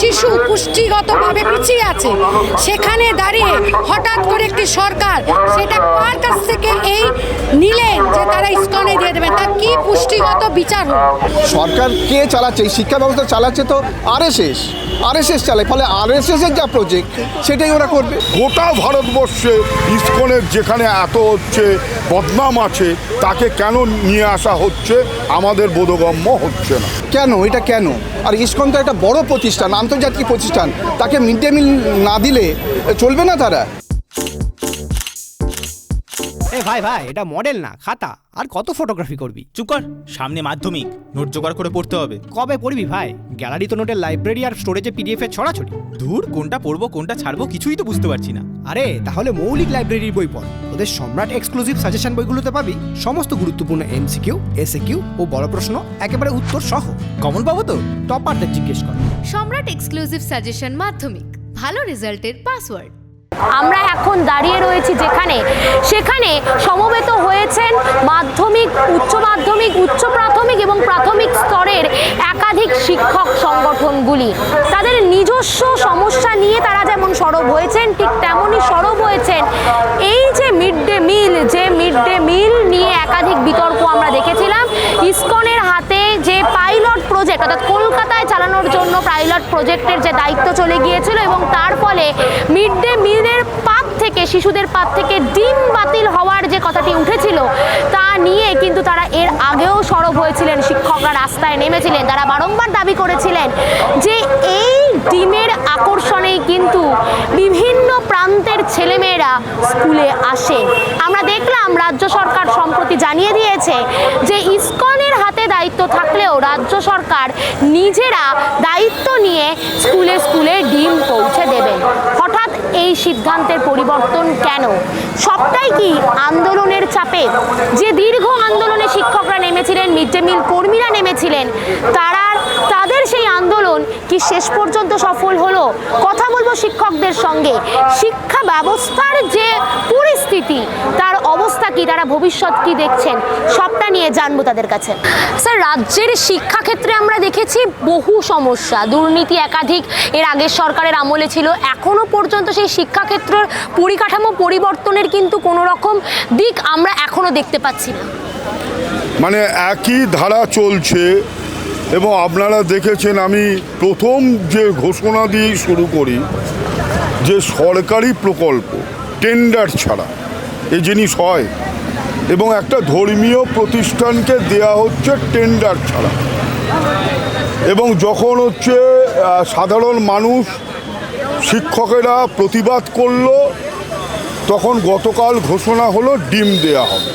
শিশু পুষ্টিগতভাবে পিছিয়ে আছে, সেখানে দাঁড়িয়ে হঠাৎ করে একটি সরকার সেটা কার কাছ থেকে এই নিলেন যে তারা ইসকনে দিয়ে দেবেন, তার কি পুষ্টিগত বিচার হলো? সরকার কে চালাচ্ছে? এই শিক্ষা ব্যবস্থা চালাচ্ছে তো আরএসএস চালায়, ফলে আরএসএসের যা প্রজেক্ট সেটাই ওরা করবে। গোটা ভারতবর্ষে ইসকনের যেখানে এত হচ্ছে বদনাম আছে, তাকে কেন নিয়ে আসা হচ্ছে আমাদের বোধগম্য হচ্ছে না। কেন এটা কেন? আর ইসকন তো একটা বড় প্রতিষ্ঠান, আন্তর্জাতিক প্রতিষ্ঠান, তাকে মিড ডে মিল না দিলে চলবে না তারা। এ ভাই ভাই, এটা মডেল না খাতা, আর কত ফটোগ্রাফি করবি? চুপ কর, সামনে মাধ্যমিক, নোট জোগাড় করে পড়তে হবে। কবে পড়বি ভাই? গ্যালারি তো নোটের লাইব্রেরি আর স্টোরেজে পিডিএফ এর ছড়াছড়ি। ধুর, কোনটা পড়বো কোনটা ছাড়বো কিছুই তো বুঝতে পারছি না। আরে তাহলে মৌলিক লাইব্রেরির বই পড়। ওদের সম্রাট এক্সক্লুসিভ সাজেশন বইগুলোতে পাবি সমস্ত গুরুত্বপূর্ণ এমসিকিউ, এসএকিউ ও বড় প্রশ্ন একেবারে উত্তর সহ। কমন পাবো তো? টপারদের জিজ্ঞেস কর। সম্রাট এক্সক্লুসিভ সাজেশন মাধ্যমিক, ভালো রেজাল্টের পাসওয়ার্ড। আমরা এখন দাঁড়িয়ে রয়েছি সেখানে সমবেত হয়েছেন মাধ্যমিক, উচ্চ মাধ্যমিক, উচ্চ প্রাথমিক এবং প্রাথমিক স্তরের একাধিক শিক্ষক সংগঠনগুলি। তাদের নিজস্ব সমস্যা নিয়ে তারা যেমন সরব হয়েছেন, ঠিক তেমনই সরব হয়েছেন এই যে মিড ডে মিল নিয়ে একাধিক বিতর্ক আমরা দেখেছিলাম। ইসকনের হাতে যে পাইলট প্রজেক্ট, অর্থাৎ কলকাতায় চালানোর জন্য পাইলট প্রজেক্টের যে দায়িত্ব চলে গিয়েছিল এবং তার ফলে মিড ডে মিলের পাত থেকে, শিশুদের পাত থেকে ডিম বাতিল হওয়ার যে কথাটি উঠেছিল, তা নিয়ে কিন্তু তারা এর আগেও সরব হয়েছিলেন। শিক্ষকরা রাস্তায় নেমেছিলেন, তারা বারংবার দাবি করেছিলেন যে এই ডিমের আকর্ষণেই কিন্তু বিভিন্ন প্রান্তের ছেলেমেয়েরা স্কুলে আসে। আমরা দেখলাম রাজ্য সরকার সম্প্রতি জানিয়ে দিয়েছে যে ইসকনের হাতে দায়িত্ব থাকলেও রাজ্য সরকার নিজেরা দায়িত্ব নিয়ে স্কুলে স্কুলে ডিম পৌঁছে দেবেন। হঠাৎ এই সিদ্ধান্তের পরিবর্তন কেন? সবটাই কি আন্দোলনের চাপে? যে দীর্ঘ আন্দোলনে শিক্ষকরা নেমেছিলেন, মিড ডে মিল কর্মীরা নেমেছিলেন, তাদের সেই আন্দোলন কি শেষ পর্যন্ত সফল হলো? কথা বলবো শিক্ষকদের সঙ্গে। শিক্ষা ব্যবস্থার যে পরিস্থিতি, তার অবস্থা কি, তারা ভবিষ্যৎ কি দেখছেন, সবটা নিয়ে জানবো তাদের কাছে। স্যার, রাজ্যের শিক্ষাক্ষেত্রে আমরা দেখেছি বহু সমস্যা, দুর্নীতি একাধিক এর আগের সরকারের আমলে ছিল। এখনো পর্যন্ত সেই শিক্ষাক্ষেত্রের পরিকাঠামো পরিবর্তনের কিন্তু কোনো রকম দিক আমরা এখনো দেখতে পাচ্ছি না। মানে একই ধারা চলছে। এবং আপনারা দেখেছেন, আমি প্রথম যে ঘোষণা দিয়ে শুরু করি যে সরকারি প্রকল্প টেন্ডার ছাড়া এই জিনিস হয়, এবং একটা ধর্মীয় প্রতিষ্ঠানকে দেয়া হচ্ছে টেন্ডার ছাড়া। এবং যখন হচ্ছে সাধারণ মানুষ, শিক্ষকেরা প্রতিবাদ করলো, তখন গতকাল ঘোষণা হলো ডিম দেয়া হবে।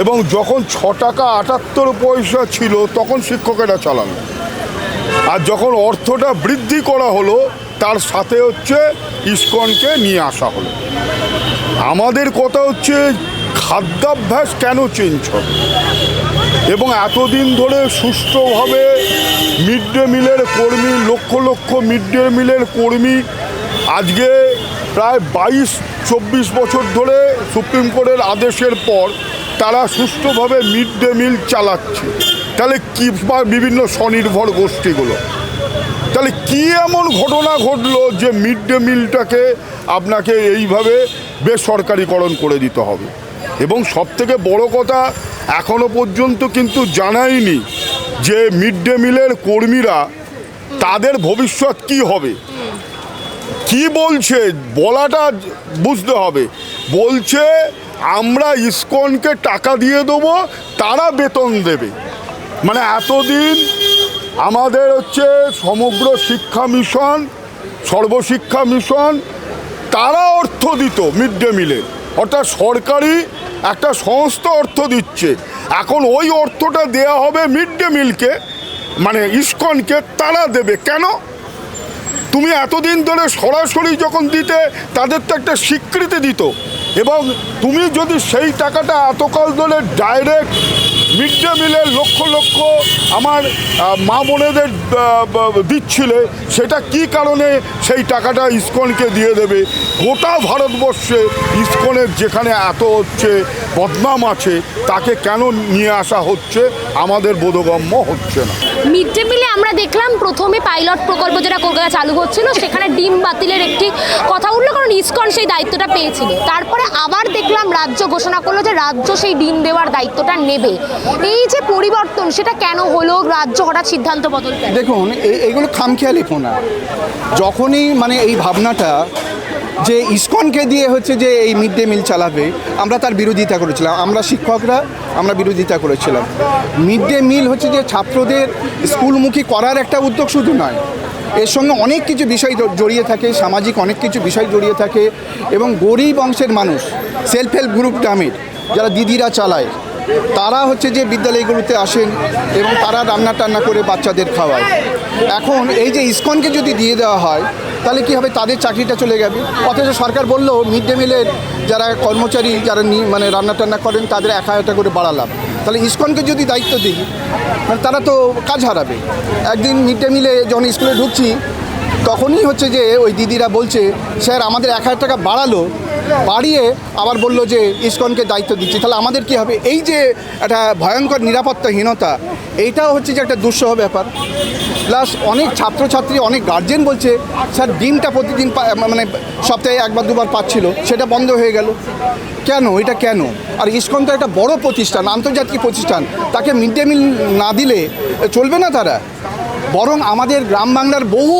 এবং যখন 6 টাকা 78 পয়সা ছিল তখন শিক্ষকেরা চালানো, আর যখন অর্থটা বৃদ্ধি করা হলো তার সাথে হচ্ছে ইসকনকে নিয়ে আসা হলো। আমাদের কথা হচ্ছে খাদ্যাভ্যাস কেন চেঞ্জ হবে? এবং এতদিন ধরে সুষ্ঠুভাবে মিড ডে মিলের কর্মী, লক্ষ লক্ষ মিড ডে মিলের কর্মী আজকে প্রায় 22-24 বছর ধরে সুপ্রিম কোর্টের আদেশের পর তারা সুষ্ঠুভাবে মিড ডে মিল চালাচ্ছে। তাহলে কি, বিভিন্ন স্বনির্ভর গোষ্ঠীগুলো, তাহলে কি এমন ঘটনা ঘটলো যে মিড ডে মিলটাকে আপনাকে এইভাবে বেসরকারিকরণ করে দিতে হবে? এবং সবথেকে বড় কথা, এখনো পর্যন্ত কিন্তু জানায়নি যে মিড ডে মিলের কর্মীরা তাদের ভবিষ্যৎ কি হবে। কি বলছে বলাটা বুঝতে হবে। বলছে আমরা ইসকনকে টাকা দিয়ে দেবো, তারা বেতন দেবে। মানে এতদিন আমাদের হচ্ছে সমগ্র শিক্ষা মিশন, সর্বশিক্ষা মিশন, তারা অর্থ দিত মিড ডে মিলে, অর্থাৎ সরকারি একটা সংস্থা অর্থ দিচ্ছে। এখন ওই অর্থটা দেয়া হবে মিড ডে মিলকে, মানে ইসকনকে, তারা দেবে কেন? তুমি এতদিন ধরে সরাসরি যখন দিতে, তাদের তো একটা স্বীকৃতি দিত। এবং তুমি যদি সেই টাকাটা এতকাল ধরে ডাইরেক্ট মিড ডে মিলের লক্ষ লক্ষ আমার মা বোনেদের দিচ্ছিলে, সেটা কি কারণে সেই টাকাটা ইসকনকে দিয়ে দেবে? গোটা ভারতবর্ষে ইসকনের যেখানে এত হচ্ছে বদনাম আছে, তাকে কেন নিয়ে আসা হচ্ছে আমাদের বোধগম্য হচ্ছে না। মিড ডে মিলে আমরা দেখলাম প্রথমে পাইলট প্রকল্প যেটা কলকাতা চালু হচ্ছিল সেখানে ডিম বাতিলের একটি কথা উঠলো, কারণ ইসকন সেই দায়িত্বটা পেয়েছিল। তারপরে আবার দেখলাম রাজ্য ঘোষণা করলো যে রাজ্য সেই ডিম দেওয়ার দায়িত্বটা নেবে। এই যে পরিবর্তন, সেটা কেন হলো? রাজ্য হঠাৎ সিদ্ধান্ত বদল কেন? দেখুন, এইগুলো খামখেয়ালিপনা। যখনই মানে এই ভাবনাটা যে ইসকনকে দিয়ে হচ্ছে যে এই মিড ডে মিল চালাবে, আমরা তার বিরোধিতা করেছিলাম। আমরা শিক্ষকরা আমরা বিরোধিতা করেছিলাম। মিড ডে মিল হচ্ছে যে ছাত্রদের স্কুলমুখী করার একটা উদ্যোগ শুধু নয়, এর সঙ্গে অনেক কিছু বিষয় জড়িয়ে থাকে, সামাজিক অনেক কিছু বিষয় জড়িয়ে থাকে। এবং গরিব অংশের মানুষ, সেলফ হেল্প গ্রুপ গ্রামের যারা দিদিরা চালায়, তারা হচ্ছে যে বিদ্যালয়গুলোতে আসেন এবং তারা রান্না টান্না করে বাচ্চাদের খাওয়ায়। এখন এই যে ইসকনকে যদি দিয়ে দেওয়া হয়, তাহলে কী হবে? তাদের চাকরিটা চলে যাবে। অথচ সরকার বললো মিড ডে মিলের যারা কর্মচারী, যারা মানে রান্না টান্না করেন, তাদের 1000 করে বাড়ালাম। তাহলে ইসকনকে যদি দায়িত্ব দিই, তারা তো কাজ হারাবে। একদিন মিড ডে মিলে যখন স্কুলে ঢুকছি, তখনই হচ্ছে যে ওই দিদিরা বলছে, স্যার আমাদের 1000 টাকা বাড়ালো, বাড়িয়ে আবার বললো যে ইসকনকে দায়িত্ব দিচ্ছি। তাহলে আমাদের কি হবে? এই যে একটা ভয়ঙ্কর নিরাপত্তাহীনতা, এইটাও হচ্ছে যে একটা দুঃসহ ব্যাপার। প্লাস অনেক ছাত্রছাত্রী, অনেক গার্জেন বলছে, স্যার ডিমটা প্রতিদিন মানে সপ্তাহে 1 বা 2 বার পাচ্ছিল, সেটা বন্ধ হয়ে গেল কেন? এটা কেন? আর ইসকন তো একটা বড় প্রতিষ্ঠান, আন্তর্জাতিক প্রতিষ্ঠান, তাকে মিড ডে মিল না দিলে চলবে না তারা। বরং আমাদের গ্রাম বাংলার বহু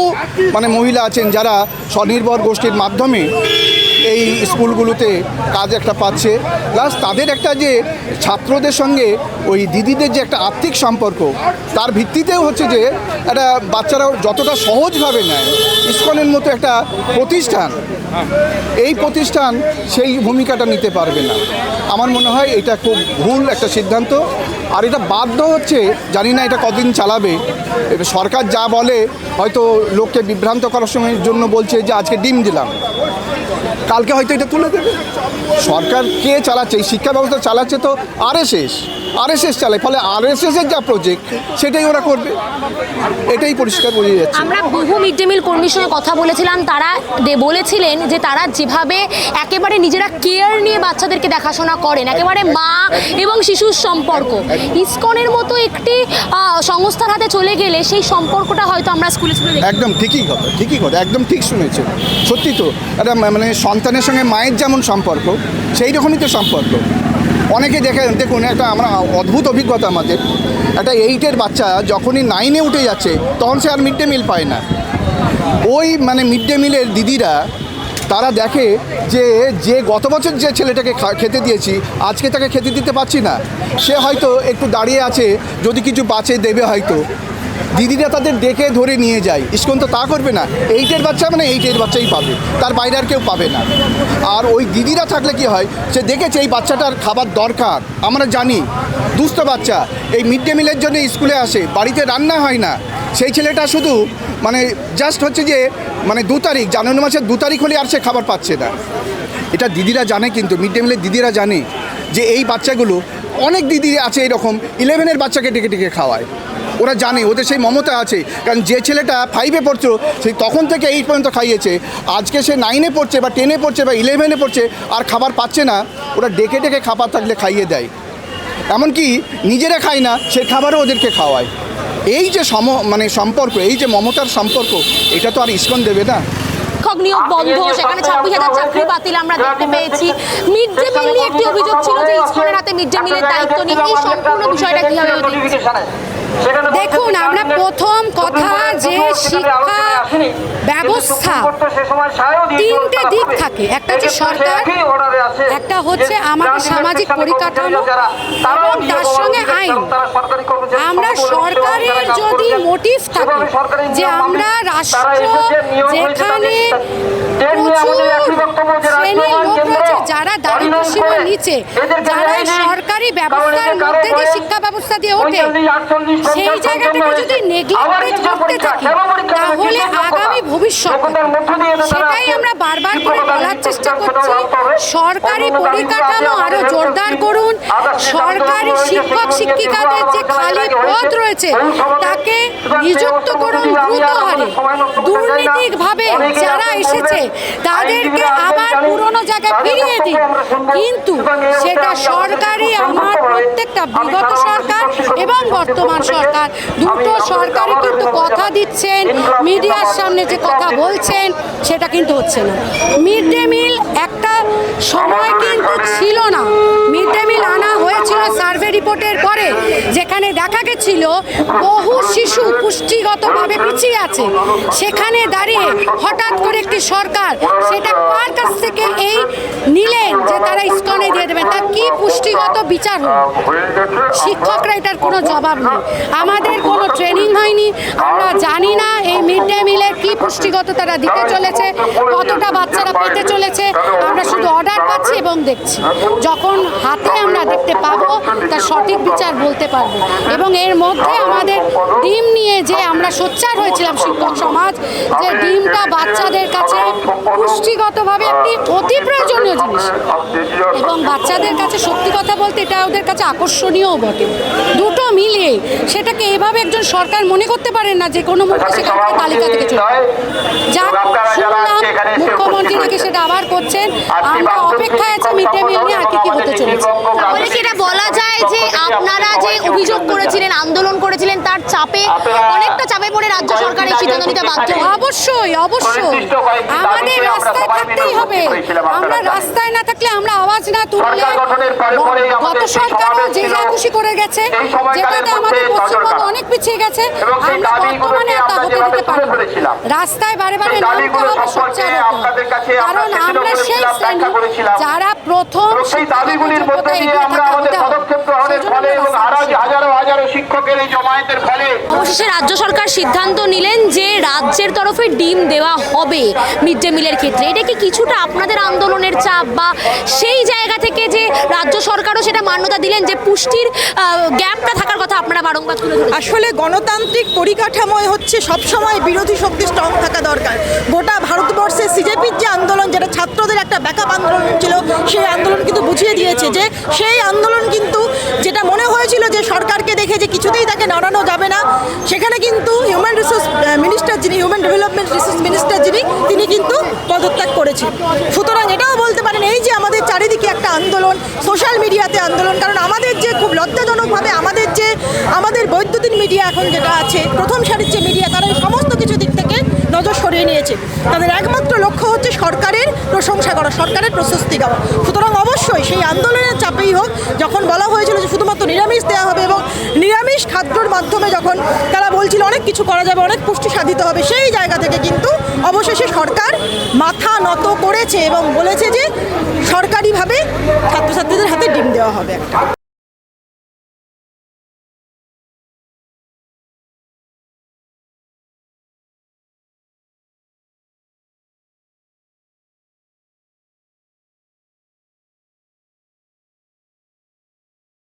মানে মহিলা আছেন যারা স্বনির্ভর গোষ্ঠীর মাধ্যমে এই স্কুলগুলোতে কাজ একটা পাচ্ছে। প্লাস তাদের একটা যে ছাত্রদের সঙ্গে ওই দিদিদের যে একটা আর্থিক সম্পর্ক, তার ভিত্তিতেও হচ্ছে যে একটা বাচ্চারাও যতটা সহজভাবে নেয় ইসকনের মতো একটা প্রতিষ্ঠান, এই প্রতিষ্ঠান সেই ভূমিকাটা নিতে পারবে না। আমার মনে হয় এটা খুব ভুল একটা সিদ্ধান্ত। আর এটা বাধ্য হচ্ছে, জানি না এটা কদিন চালাবে। সরকার যা বলে, হয়তো লোককে বিভ্রান্ত করার সময় জন্য বলছে যে আজকে ডিম দিলাম, কালকে হয়তো এটা তুলে দেবে। সরকার কে চালাচ্ছে? এই শিক্ষা ব্যবস্থা চালাচ্ছে তো আরএসএস চালায়। ফলে আরএসএসের যা প্রজেক্ট, সেটাই ওরা করবে, এটাই পরিষ্কার বোঝা যাচ্ছে। আমরা বহু মিড ডে মিল কর্মীর সঙ্গে কথা বলেছিলাম, তারা বলেছিলেন যে তারা যেভাবে একেবারে নিজেরা কেয়ার নিয়ে বাচ্চাদেরকে দেখাশোনা করেন, একেবারে মা এবং শিশুর সম্পর্ক, ইসকনের মতো একটি সংস্থার হাতে চলে গেলে সেই সম্পর্কটা হয়তো আমরা স্কুলে একদম ঠিকই কথা, একদম ঠিক শুনেছে। সত্যি তো, একটা মানে সন্তানের সঙ্গে মায়ের যেমন সম্পর্ক, সেই রকমই তো সম্পর্ক। অনেকে দেখুন, একটা আমরা অদ্ভুত অভিজ্ঞতা আমাদের, একটা 8-এর বাচ্চা যখনই 9-এ উঠে যাচ্ছে, তখন সে আর মিড ডে মিল পায় না। ওই মানে মিড ডে মিলের দিদিরা তারা দেখে যে গত বছর যে ছেলেটাকে খেতে দিয়েছি, আজকে তাকে খেতে দিতে পারছি না, সে হয়তো একটু দাঁড়িয়ে আছে, যদি কিছু বাঁচে দেবে হয়তো। দিদিরা তাদের ডেকে ধরে নিয়ে যায়। ইসকন তো তা করবে না। 8-এর বাচ্চা মানে 8-এর বাচ্চাই পাবে, তার বাইরে আর কেউ পাবে না। আর ওই দিদিরা থাকলে কি হয়, সে দেখেছে এই বাচ্চাটার খাবার দরকার। আমরা জানি দুস্থ বাচ্চা এই মিড ডে মিলের জন্য স্কুলে আসে, বাড়িতে রান্না হয় না। সেই ছেলেটা শুধু মানে জাস্ট হচ্ছে যে মানে 2 তারিখ, জানুয়ারি মাসের 2 তারিখ হলে আর সে খাবার পাচ্ছে না। এটা দিদিরা জানে, কিন্তু মিড ডে মিলের দিদিরা জানে যে এই বাচ্চাগুলো, অনেক দিদি আছে এরকম 11-এর বাচ্চাকে ডেকে ডেকে খাওয়ায়। ওরা জানে, ওদের সেই মমতা আছে। কারণ যে ছেলেটা 5-এ পড়ছো, সেই তখন থেকে 8 পর্যন্ত খাইয়েছে, আজকে সে 9-এ পড়ছে বা 10-এ পড়ছে বা 11-এ পড়ছে, আর খাবার পাচ্ছে না, ওরা ডেকে ডেকে খাবার থাকলে খাইয়ে দেয়। এমনকি নিজেরা খায় না, সে খাবারও ওদেরকে খাওয়ায়। এই যে মানে সম্পর্ক, এই যে মমতার সম্পর্ক, এটা তো আর ইসকন দেবে না। শিক্ষক নিয়োগ বন্ধ, সেখানে 26,000 চাকরি বাতিল আমরা দেখতে পেয়েছি। মিড ডে মিল নিয়ে একটি অভিযোগ ছিল যে ইসকনের হাতে মিড ডে মিলের দায়িত্ব নিয়ে, এই সম্পূর্ণ বিষয়টা কিভাবে দেখছেন? দেখুন, আমরা প্রথম কথা যে শিক্ষা ব্যবস্থা 3টে দিক থাকে, একটা হচ্ছে সরকার, একটা হচ্ছে আমাদের সামাজিক পরিকাঠামো, এবং তার সঙ্গে আইন। আমরা সরকারের যদি মোটিভ থাকে যে আমরা রাষ্ট্র যেখানে প্রচুর শ্রেণীর লোক রয়েছে যারা দারিদ্র্য সীমার নিচে, যারা সরকারি ব্যবস্থার মধ্যে দিয়ে শিক্ষা ব্যবস্থা দিয়ে ওঠে, সেই জায়গাটাকে যদি নেগলেক্টেড করতে থাকি, তাহলে আগামী ভবিষ্যৎ, সেটাই আমরা বারবার করে বলার চেষ্টা করছি। সরকারি পরিকাঠামো আরো জোরদার করুন, সরকারি শিক্ষক শিক্ষিকাদের যে খালি পদ রয়েছে তাকে নিযুক্ত করুন দ্রুত হারে। দুর্নীতিভাবে যারা এসেছে তাদেরকে আবার পুরনো জায়গায় ফিরিয়ে দিন, কিন্তু সেটা সরকারি আমার প্রত্যেকটা বিগত সরকার এবং বর্তমান সরকার দুটো সরকারই কিন্তু কথা দিচ্ছেন, মিডিয়ার সামনে যে কথা বলছেন সেটা কিন্তু হচ্ছে না। মিড ডে মিল একটা সময় কিন্তু ছিল না, মিড ডে মিল আনা হয়েছিল সার্ভে রিপোর্টের পরে, যেখানে দেখা গেছিল বহু শিশু পুষ্টিগতভাবে পিছিয়ে আছে। সেখানে দাঁড়িয়ে হঠাৎ করে একটি সরকার সেটা কার কাছ থেকে এই নিলেন যে তারা ইসকনে দিয়ে দেবেন, তার কি পুষ্টিগত বিচার হলো? শিক্ষকরা এটার কোনো জবাব নেই। আমাদের কোনো ট্রেনিং হয়নি, আমরা জানি না এই মিড ডে মিলের কি পুষ্টিগত তারা দিতে চলেছে, কতটা বাচ্চারা পেতে চলেছে। আমরা শুধু অর্ডার পাচ্ছি এবং দেখছি, যখন হাতে আমরা দেখতে পাবো তার সঠিক বিচার বলতে পারবো। এবং এর মধ্যে আমাদের ডিম নিয়ে যে আমরা সোচ্চার হয়েছিলাম শিক্ষক সমাজ, যে ডিমটা বাচ্চাদের কাছে পুষ্টিগতভাবে একটি অতি প্রয়োজনীয় জিনিস, এবং বাচ্চাদের কাছে সত্যি কথা বলতে এটা ওদের কাছে আকর্ষণীয়ও বটে। দুটো মিলিয়ে সেটাকে এভাবে একজন সরকার মনে করতে পারেন না যে কোনো মুহূর্তে সেখান থেকে তালিকা থেকে চলে যা শুনলাম মুখ্যমন্ত্রী নাকি সেটা আবার করছেন। আমরা অপেক্ষায় আছি মিড ডে মিল নিয়ে আর কি হতে চলেছে। তাহলে কি এটা বলা যায় যে আপনারা যে অভিযোগ করেছিলেন, আন্দোলন করেছিলেন, তার চাপে অনেকটা চাপে পড়ে রাজ্য সরকার এই সিদ্ধান্ত নিতে বাধ্য? অবশ্যই অবশ্যই, আমাদের রাস্তায় থাকতেই হবে। আমরা রাস্তায় না থাকলে, আমরা আওয়াজ না তুললে, গত সরকারও যে যা খুশি করে গেছে, যেটাতে আমাদের পশ্চিমবঙ্গ অনেক পিছিয়ে গেছে, আমরা বর্তমানে তা হতে দিতে পারি না। রাস্তায় বারে বারে নামতে হবে, সোচ্চার হতে হবে, কারণ আমরা সেই শ্রেণী যারা প্রথম দাবিগুলির মধ্যে দিয়ে আমরা আমাদের পদক্ষেপ গ্রহণের ফলে এবং হাজারো হাজারো শিক্ষকের এই জমায়েতের ফলে অবশেষে রাজ্য সরকার সিদ্ধান্ত নিলেন যে রাজ্যের তরফে ডিম দেওয়া হবে মিড ডে মিলের ক্ষেত্রে। এটা কি কিছুটা আপনাদের আন্দোলনের চাপ, বা সেই জায়গা থেকে যে রাজ্য সরকারও সেটা মান্যতা দিলেন যে পুষ্টির গ্যাপটা থাকার কথা আপনারা বারংবার তুলে ধরেছেন? আসলে গণতান্ত্রিক পরিকাঠামোয় হচ্ছে সবসময় বিরোধী শক্তি স্ট্রং থাকা দরকার। গোটা ভারতবর্ষে সিজেপির যে আন্দোলন, যেটা ছাত্রদের একটা ব্যাকআপ আন্দোলন ছিল, সেই আন্দোলন কিন্তু বুঝিয়ে দিয়েছে যে সেই আন্দোলন কিন্তু যেটা মনে হয়েছিল যে সরকারকে দেখে যে কিছুতেই তাকে নাড়ানো যাবে না, সেখানে কিন্তু হিউম্যান রিসোর্স মিনিস্টার যিনি, হিউম্যান ডেভেলপমেন্ট রিসোর্স মিনিস্টার যিনি, তিনি কিন্তু পদত্যাগ করেছেন। সুতরাং এটাও বলতে পারেন এই যে আমাদের চারিদিকে একটা আন্দোলন, সোশ্যাল মিডিয়াতে আন্দোলন, কারণ আমাদের যে খুব লজ্জাজনকভাবে আমাদের বৈদ্যুতিন মিডিয়া এখন যেটা আছে, প্রথম সারির যে মিডিয়া, তারা এই সমস্ত কিছু দিক থেকে নজর সরিয়ে নিয়েছে। তাদের একমাত্র লক্ষ্য হচ্ছে সরকারের প্রশংসা করা, সরকারের প্রশস্তি গাওয়া। সুতরাং অবশ্যই সেই আন্দোলনের চাপেই হোক, যখন বলা হয়েছিল যে শুধুমাত্র নিরামিষ দেওয়া হবে এবং নিরামিষ খাদ্যর মাধ্যমে যখন তারা বলছিল অনেক কিছু করা যাবে, অনেক পুষ্টি সাধিত হবে, সেই জায়গা থেকে কিন্তু অবশেষে সরকার মাথা নত করেছে এবং বলেছে যে সরকারিভাবে ছাত্রছাত্রীদের হাতে ডিম দেওয়া হবে একটা।